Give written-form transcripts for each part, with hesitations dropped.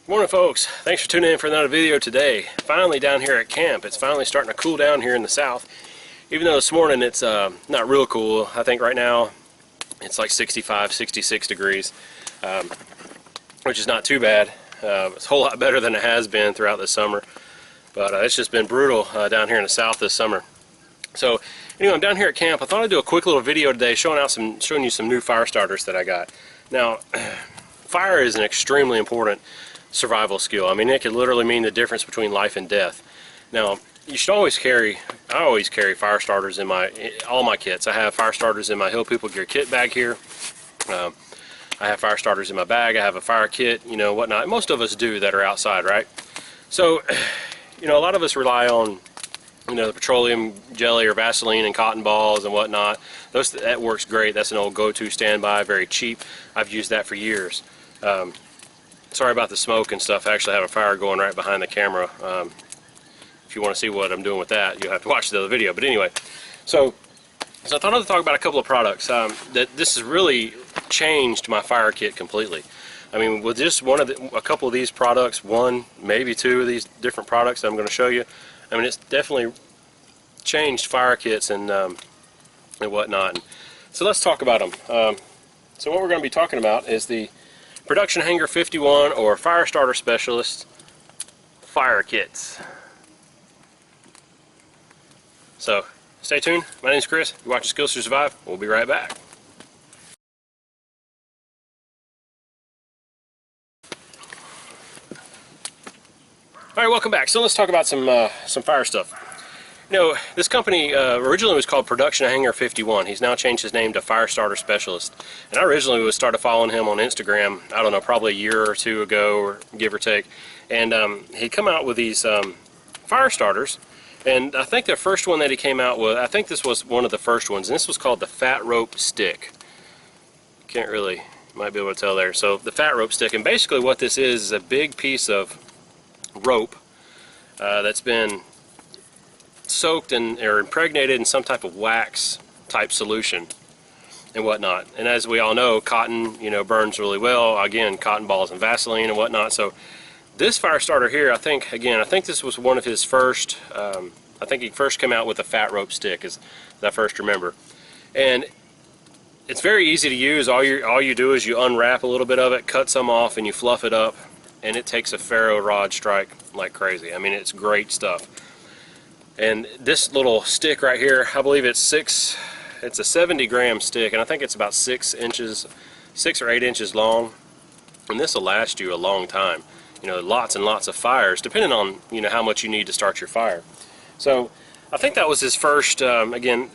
Morning folks, thanks for tuning in for another video today. Finally down here at camp. It's finally starting to cool down here in the south. Even though this morning it's not real cool. I think right now it's like 65, 66 degrees, which is not too bad. It's a whole lot better than it has been throughout the summer. But it's just been brutal down here in the south this summer. So anyway, I'm down here at camp. I thought I'd do a quick little video today showing you some new fire starters that I got. Now, fire is an extremely important survival skill. I mean, it could literally mean the difference between life and death. Now, you should always carry, I always carry fire starters in all my kits. I have fire starters in my hillpeoplegear kit bag here. I have fire starters in my bag. I have a fire kit, you know, whatnot. Most of us do that are outside, right? So, you know, a lot of us rely on, you know, the petroleum jelly or Vaseline and cotton balls and whatnot. That works great. That's an old go-to standby, very cheap. I've used that for years. Sorry about the smoke and stuff. I actually have a fire going right behind the camera. If you want to see what I'm doing with that, you'll have to watch the other video. But anyway, so I thought I'd talk about a couple of products that this has really changed my fire kit completely. I mean, with just a couple of these products, one, maybe two of these different products that I'm going to show you, I mean, it's definitely changed fire kits and whatnot. So let's talk about them. So what we're going to be talking about is the Production Hanger 51 or Fire Starter Specialists fire kits. So stay tuned. My name is Chris. You're watching Skills to Survive. We'll be right back. All right, welcome back. So let's talk about some fire stuff. You know, this company originally was called Production Hanger 51. He's now changed his name to Fire Starter Specialist. And I originally started following him on Instagram, I don't know, probably a year or two ago, or give or take. And he come out with these fire starters. And I think the first one that he came out with, I think this was one of the first ones, and this was called the Fat Rope Stick. Can't really, you might be able to tell there. So the Fat Rope Stick, and basically what this is a big piece of rope that's been soaked or impregnated in some type of wax type solution and whatnot. And as we all know, cotton, you know, burns really well. Again, cotton balls and Vaseline and whatnot. So this fire starter here, I think this was one of his first. I think he first came out with a fat rope stick, as I first remember. And it's very easy to use. All you do is you unwrap a little bit of it, cut some off, and you fluff it up, and it takes a ferro rod strike like crazy. I mean, it's great stuff. And this little stick right here, I believe it's a 70-gram stick, and I think it's about 6 or 8 inches long. And this will last you a long time. You know, lots and lots of fires, depending on, you know, how much you need to start your fire. So I think that was his first, again,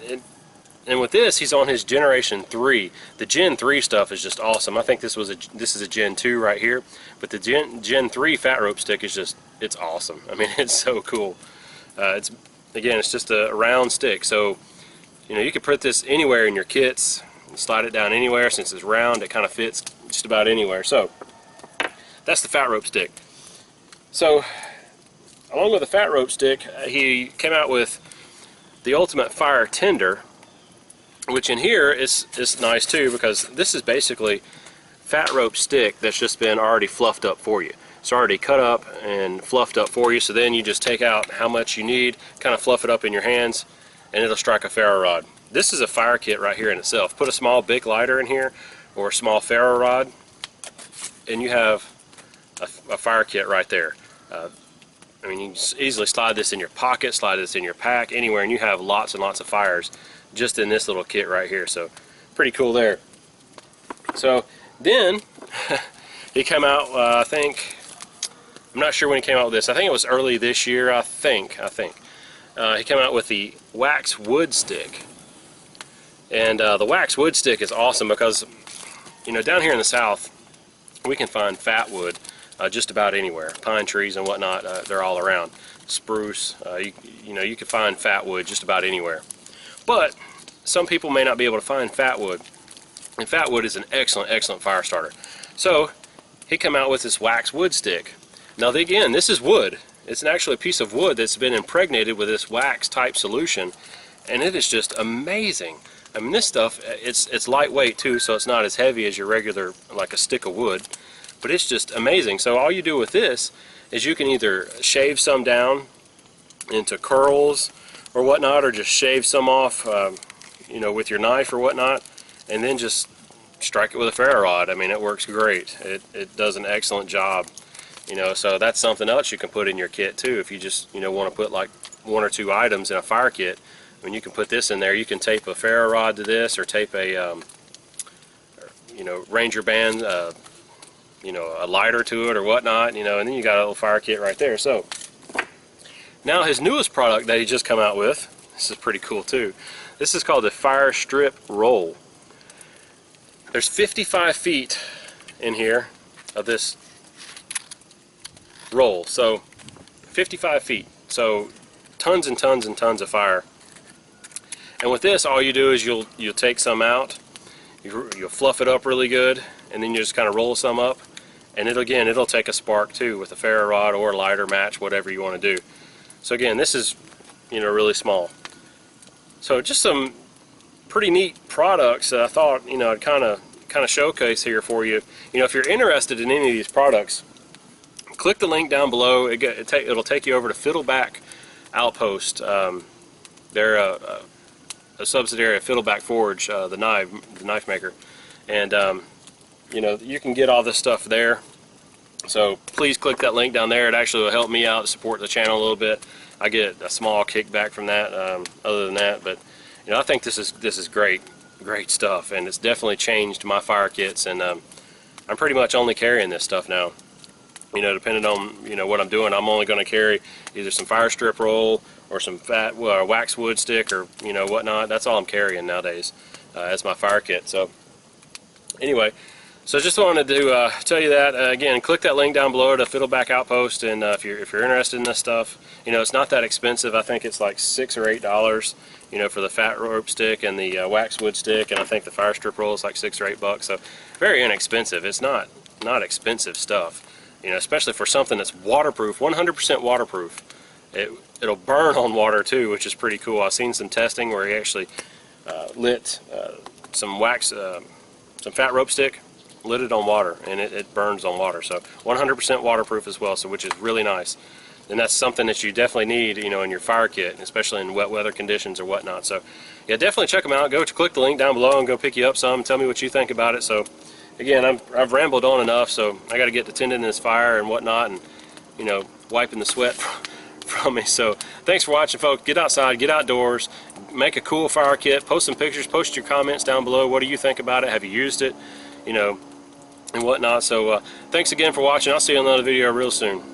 and with this, he's on his Generation 3. The Gen 3 stuff is just awesome. I think this is a Gen 2 right here, but the Gen 3 fat rope stick is just, it's awesome. I mean, it's so cool. It's just a round stick, so you know, you can put this anywhere in your kits, slide it down anywhere. Since it's round, it kind of fits just about anywhere. So that's the fat rope stick. So along with the fat rope stick, he came out with the Ultimate Fire Tinder, which in here is nice too, because this is basically fat rope stick that's just been already fluffed up for you. It's already cut up and fluffed up for you, so then you just take out how much you need, kind of fluff it up in your hands, and it'll strike a ferro rod. This is a fire kit right here in itself. Put a small Bic lighter in here, or a small ferro rod, and you have a fire kit right there. I mean, you can just easily slide this in your pocket, slide this in your pack, anywhere, and you have lots and lots of fires just in this little kit right here. So pretty cool there. So then he came out, I think, I'm not sure when he came out with this. I think it was early this year, I think. He came out with the wax wood stick. And the wax wood stick is awesome because, you know, down here in the south, we can find fat wood just about anywhere. Pine trees and whatnot, they're all around. Spruce, you know, you can find fat wood just about anywhere. But some people may not be able to find fat wood. And fat wood is an excellent, excellent fire starter. So he came out with this wax wood stick. Now again, this is wood. It's actually a piece of wood that's been impregnated with this wax type solution, and it is just amazing. I mean, this stuff, it's lightweight too, so it's not as heavy as your regular, like a stick of wood. but it's just amazing. So all you do with this is you can either shave some down into curls or whatnot, or just shave some off, you know, with your knife or whatnot, and then just strike it with a ferro rod. I mean, it works great. It does an excellent job. You know, so that's something else you can put in your kit too. If you just, you know, want to put like 1 or 2 items in a fire kit, when you can put this in there, you can tape a ferro rod to this, or tape a, you know, Ranger band, you know, a lighter to it or whatnot, you know, and then you got a little fire kit right there. So now his newest product that he just come out with, this is pretty cool too. This is called the Fire Strip Roll. There's 55 feet in here of this roll, so 55 feet, so tons and tons and tons of fire. And with this, all you do is you'll take some out, you'll fluff it up really good, and then you just kind of roll some up, and it'll take a spark too with a ferro rod or a lighter match, whatever you want to do. So again, this is, you know, really small. So just some pretty neat products that I thought, you know, I'd kind of showcase here for you. You know, if you're interested in any of these products, click the link down below. It'll take you over to Fiddleback Outpost. They're a subsidiary of Fiddleback Forge, the knife maker, and you know, you can get all this stuff there. So please click that link down there. It actually will help me out to support the channel a little bit. I get a small kickback from that. Other than that, but you know, I think this is great stuff, and it's definitely changed my fire kits, and I'm pretty much only carrying this stuff now. You know, depending on, you know, what I'm doing, I'm only going to carry either some fire strip roll or some fat wax wood stick, or, you know, whatnot. That's all I'm carrying nowadays as my fire kit. So anyway, so just wanted to tell you that. Again, click that link down below to Fiddleback Outpost, and if you're interested in this stuff, you know, it's not that expensive. I think it's like $6 or $8, you know, for the fat rope stick and the wax wood stick, and I think the fire strip roll is like $6 or $8. So very inexpensive. It's not expensive stuff. You know, especially for something that's waterproof, 100% waterproof. It'll burn on water too, which is pretty cool. I've seen some testing where he actually lit some wax, some fat rope stick, lit it on water, and it burns on water. So 100% waterproof as well, so which is really nice. And that's something that you definitely need, you know, in your fire kit, especially in wet weather conditions or whatnot. So yeah, definitely check them out. Go click the link down below and go pick you up some. And tell me what you think about it. So again, I've rambled on enough, so I got to get to tending this fire and whatnot, and, you know, wiping the sweat from me. So thanks for watching, folks. Get outside, get outdoors, make a cool fire kit, post some pictures, post your comments down below. What do you think about it? Have you used it? You know, and whatnot. So thanks again for watching. I'll see you in another video real soon.